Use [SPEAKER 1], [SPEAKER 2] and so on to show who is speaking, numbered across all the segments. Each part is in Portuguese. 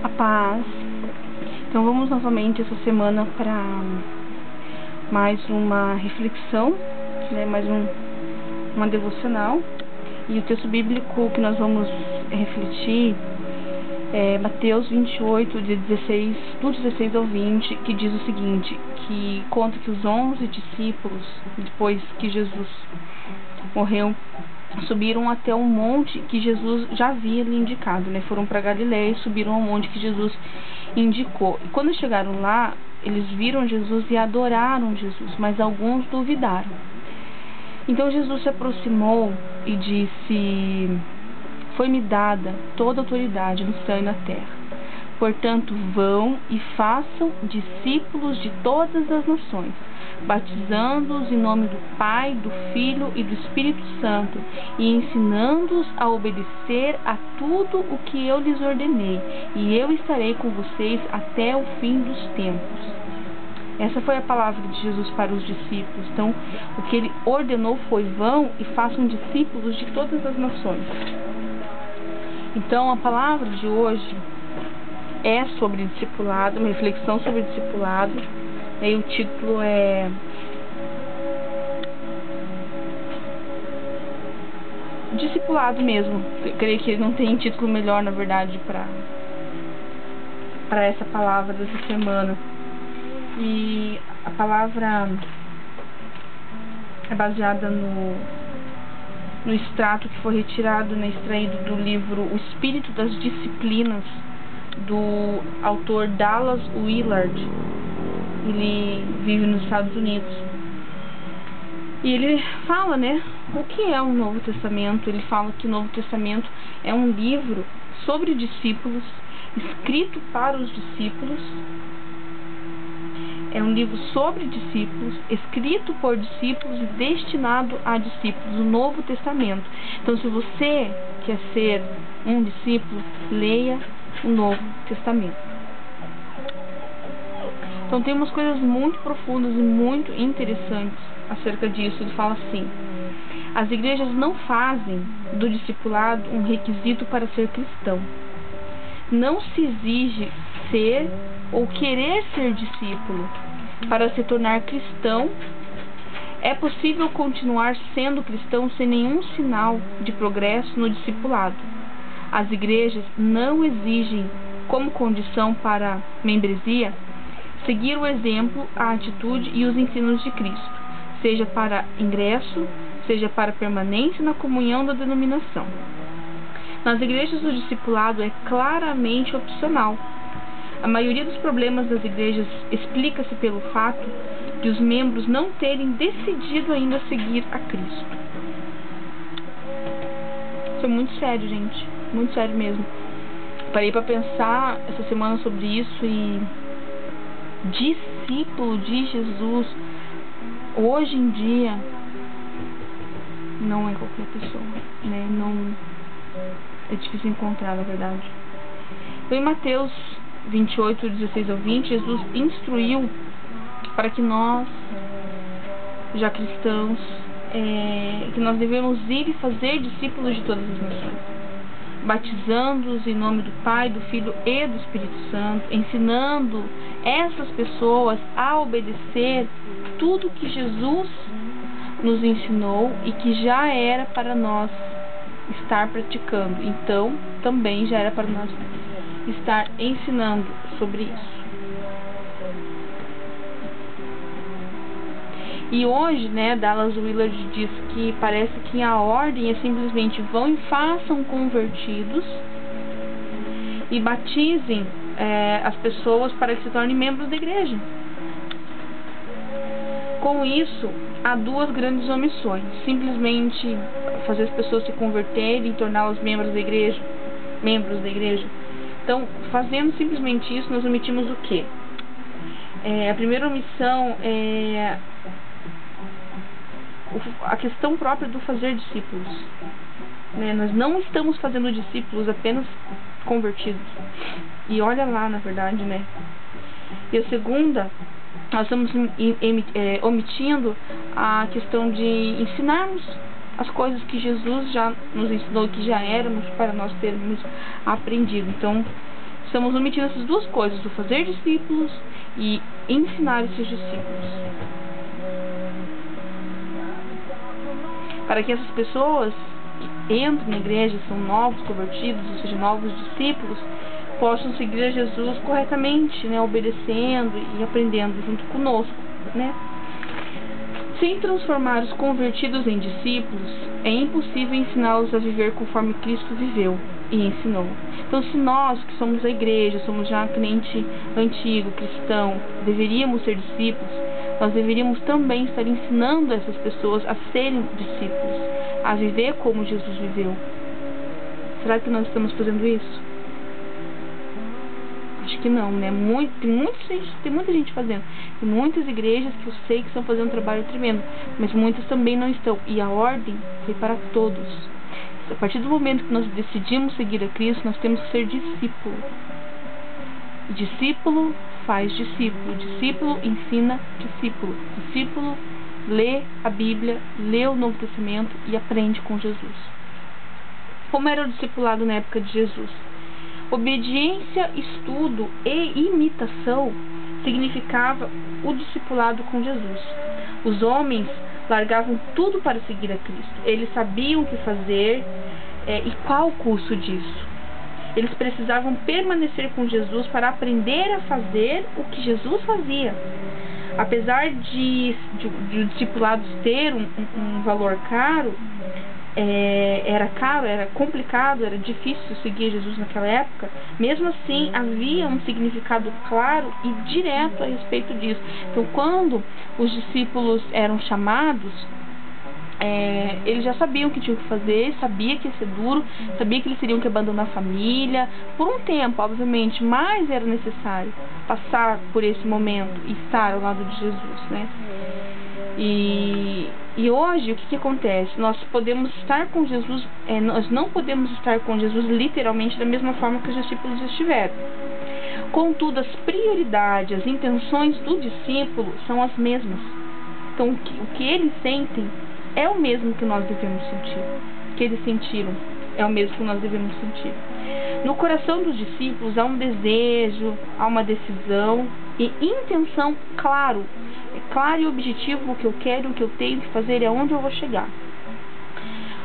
[SPEAKER 1] A paz. Então vamos novamente essa semana para mais uma reflexão, né? Uma devocional. E o texto bíblico que nós vamos refletir é Mateus 28, do 16 ao 20, que diz o seguinte, que conta que os 11 discípulos, depois que Jesus morreu, subiram até um monte que Jesus já havia lhe indicado, né? Foram para Galiléia e subiram ao monte que Jesus indicou. E quando chegaram lá, eles viram Jesus e adoraram Jesus, mas alguns duvidaram. Então Jesus se aproximou e disse: "Foi-me dada toda a autoridade no céu e na terra. Portanto, vão e façam discípulos de todas as nações, batizando-os em nome do Pai, do Filho e do Espírito Santo, e ensinando-os a obedecer a tudo o que eu lhes ordenei, e eu estarei com vocês até o fim dos tempos." Essa foi a palavra de Jesus para os discípulos. Então, o que ele ordenou foi: vão e façam discípulos de todas as nações. Então, a palavra de hoje é sobre discipulado, uma reflexão sobre discipulado. E o título é discipulado mesmo. Eu creio que não tem título melhor, na verdade, para essa palavra dessa semana. E a palavra é baseada no extrato que foi retirado, né, extraído do livro O Espírito das Disciplinas, do autor Dallas Willard. Ele vive nos Estados Unidos. E ele fala, né, o que é o Novo Testamento. Ele fala que o Novo Testamento é um livro sobre discípulos, escrito para os discípulos. É um livro sobre discípulos, escrito por discípulos e destinado a discípulos, o Novo Testamento. Então, se você quer ser um discípulo, leia o Novo Testamento. Então, tem umas coisas muito profundas e muito interessantes acerca disso. Ele fala assim: as igrejas não fazem do discipulado um requisito para ser cristão. Não se exige ser ou querer ser discípulo para se tornar cristão. É possível continuar sendo cristão sem nenhum sinal de progresso no discipulado. As igrejas não exigem como condição para membresia seguir o exemplo, a atitude e os ensinos de Cristo, seja para ingresso, seja para permanência na comunhão da denominação. Nas igrejas, o discipulado é claramente opcional. A maioria dos problemas das igrejas explica-se pelo fato de os membros não terem decidido ainda seguir a Cristo. Isso é muito sério, gente. Muito sério mesmo. Parei para pensar essa semana sobre isso e discípulo de Jesus hoje em dia não é qualquer pessoa, né? Não é difícil encontrar, na verdade. Então, em Mateus 28, 16 ao 20, Jesus instruiu para que nós, já cristãos, que nós devemos ir e fazer discípulos de todas as nações, batizando-os em nome do Pai, do Filho e do Espírito Santo, ensinando essas pessoas a obedecer tudo que Jesus nos ensinou e que já era para nós estar praticando. Então, também já era para nós estar ensinando sobre isso. E hoje, né, Dallas Willard diz que parece que a ordem é simplesmente: vão e façam convertidos e batizem as pessoas para que se tornem membros da igreja. Com isso, há duas grandes omissões: simplesmente fazer as pessoas se converterem e torná-las membros da igreja. Então, fazendo simplesmente isso, nós omitimos o quê? A primeira omissão é a questão própria do fazer discípulos, né? Nós não estamos fazendo discípulos apenas convertidos. E olha lá, na verdade, né? E a segunda, nós estamos omitindo a questão de ensinarmos as coisas que Jesus já nos ensinou, que já éramos para nós termos aprendido. Então, estamos omitindo essas duas coisas, do fazer discípulos e ensinar esses discípulos. Para que essas pessoas que entram na igreja, são novos convertidos, ou seja, novos discípulos, possam seguir a Jesus corretamente, né, obedecendo e aprendendo junto conosco, né? Sem transformar os convertidos em discípulos, é impossível ensiná-los a viver conforme Cristo viveu e ensinou. Então, se nós, que somos a igreja, somos já crente antigo, cristão, deveríamos ser discípulos, nós deveríamos também estar ensinando essas pessoas a serem discípulos, a viver como Jesus viveu. Será que nós estamos fazendo isso? Acho que não, né? Tem muita gente fazendo. Tem muitas igrejas que eu sei que estão fazendo um trabalho tremendo, mas muitas também não estão. E a ordem foi para todos. A partir do momento que nós decidimos seguir a Cristo, nós temos que ser discípulo. Discípulo faz discípulo. Discípulo ensina discípulo. Discípulo lê a Bíblia, lê o Novo Testamento e aprende com Jesus. Como era o discipulado na época de Jesus? Obediência, estudo e imitação significava o discipulado com Jesus. Os homens largavam tudo para seguir a Cristo. Eles sabiam o que fazer e qual o custo disso. Eles precisavam permanecer com Jesus para aprender a fazer o que Jesus fazia. Apesar de discipulados ter um valor caro, era complicado, era difícil seguir Jesus naquela época. Mesmo assim, havia um significado claro e direto a respeito disso. Então, quando os discípulos eram chamados, eles já sabiam o que tinham que fazer, sabia que ia ser duro, sabia que eles teriam que abandonar a família por um tempo, obviamente, mas era necessário passar por esse momento e estar ao lado de Jesus, né? E hoje o que acontece? Nós podemos estar com Jesus, nós não podemos estar com Jesus literalmente da mesma forma que os discípulos estiveram. Contudo, as prioridades, as intenções do discípulo são as mesmas. Então, o que eles sentem é o mesmo que nós devemos sentir. O que eles sentiram é o mesmo que nós devemos sentir. No coração dos discípulos há um desejo, há uma decisão e intenção claro. É claro e objetivo o que eu quero, o que eu tenho que fazer e aonde eu vou chegar.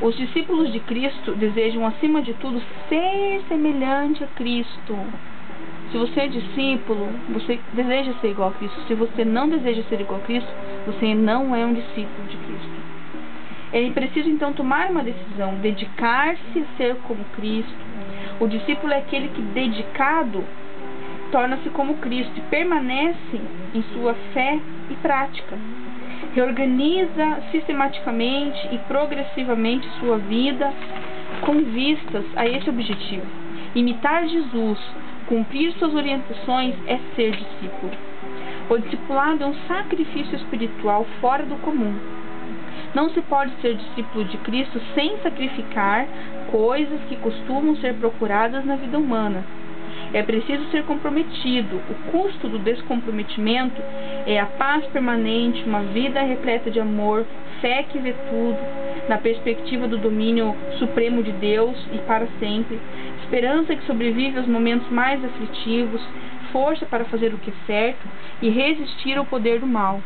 [SPEAKER 1] Os discípulos de Cristo desejam, acima de tudo, ser semelhante a Cristo. Se você é discípulo, você deseja ser igual a Cristo. Se você não deseja ser igual a Cristo, você não é um discípulo de Cristo. Ele precisa então tomar uma decisão, dedicar-se a ser como Cristo. O discípulo é aquele que, dedicado, torna-se como Cristo e permanece em sua fé e prática. Reorganiza sistematicamente e progressivamente sua vida com vistas a esse objetivo. Imitar Jesus, cumprir suas orientações é ser discípulo. O discipulado é um sacrifício espiritual fora do comum. Não se pode ser discípulo de Cristo sem sacrificar coisas que costumam ser procuradas na vida humana. É preciso ser comprometido. O custo do descomprometimento é a paz permanente, uma vida repleta de amor, fé que vê tudo, na perspectiva do domínio supremo de Deus e para sempre, esperança que sobrevive aos momentos mais aflitivos, força para fazer o que é certo e resistir ao poder do mal.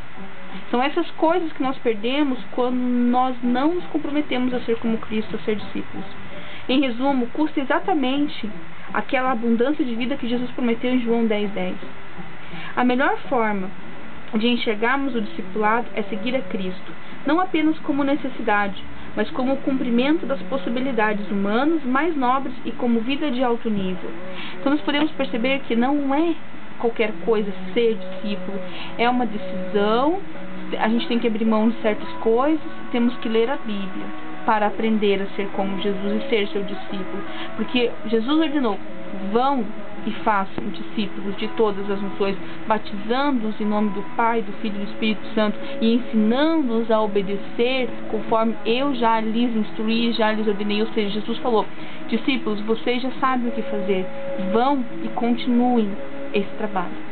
[SPEAKER 1] São essas coisas que nós perdemos quando nós não nos comprometemos a ser como Cristo, a ser discípulos. Em resumo, custa exatamente aquela abundância de vida que Jesus prometeu em João 10:10. A melhor forma de enxergarmos o discipulado é seguir a Cristo, não apenas como necessidade, mas como o cumprimento das possibilidades humanas mais nobres e como vida de alto nível. Então nós podemos perceber que não é qualquer coisa ser discípulo, é uma decisão. A gente tem que abrir mão de certas coisas, temos que ler a Bíblia para aprender a ser como Jesus e ser seu discípulo, porque Jesus ordenou: vão e façam discípulos de todas as nações, batizando-os em nome do Pai, do Filho e do Espírito Santo e ensinando-os a obedecer conforme eu já lhes instruí, já lhes ordenei. Ou seja, Jesus falou: discípulos, vocês já sabem o que fazer, vão e continuem esse trabalho.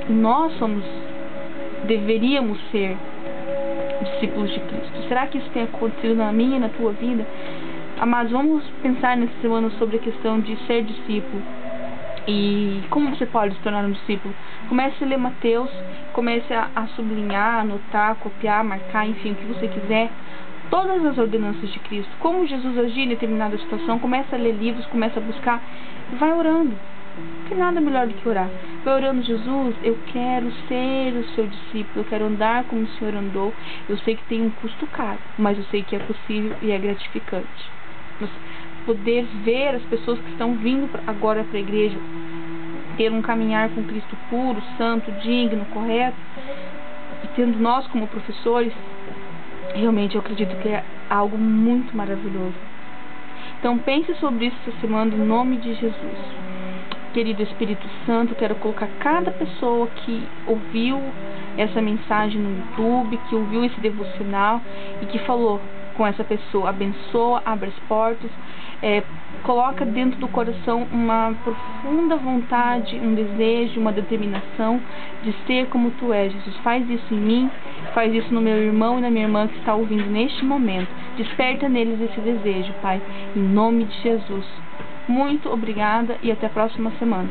[SPEAKER 1] Nós deveríamos ser discípulos de Cristo. Será que isso tem acontecido na minha e na tua vida? Amados, vamos pensar nessa semana sobre a questão de ser discípulo. E como você pode se tornar um discípulo? Comece a ler Mateus, comece a sublinhar, anotar, copiar, marcar, enfim, o que você quiser. Todas as ordenanças de Cristo. Como Jesus agia em determinada situação, comece a ler livros, comece a buscar e vai orando. Não tem nada melhor do que orar. Vai orando: Jesus, eu quero ser o seu discípulo, eu quero andar como o Senhor andou. Eu sei que tem um custo caro, mas eu sei que é possível e é gratificante. Poder ver as pessoas que estão vindo agora para a igreja ter um caminhar com Cristo puro, santo, digno, correto, e tendo nós como professores, realmente eu acredito que é algo muito maravilhoso. Então pense sobre isso essa semana em nome de Jesus. Querido Espírito Santo, eu quero colocar cada pessoa que ouviu essa mensagem no YouTube, que ouviu esse devocional e que falou com essa pessoa: abençoa, abre as portas, coloca dentro do coração uma profunda vontade, um desejo, uma determinação de ser como Tu és, Jesus. Faz isso em mim, faz isso no meu irmão e na minha irmã que está ouvindo neste momento. Desperta neles esse desejo, Pai, em nome de Jesus. Muito obrigada e até a próxima semana.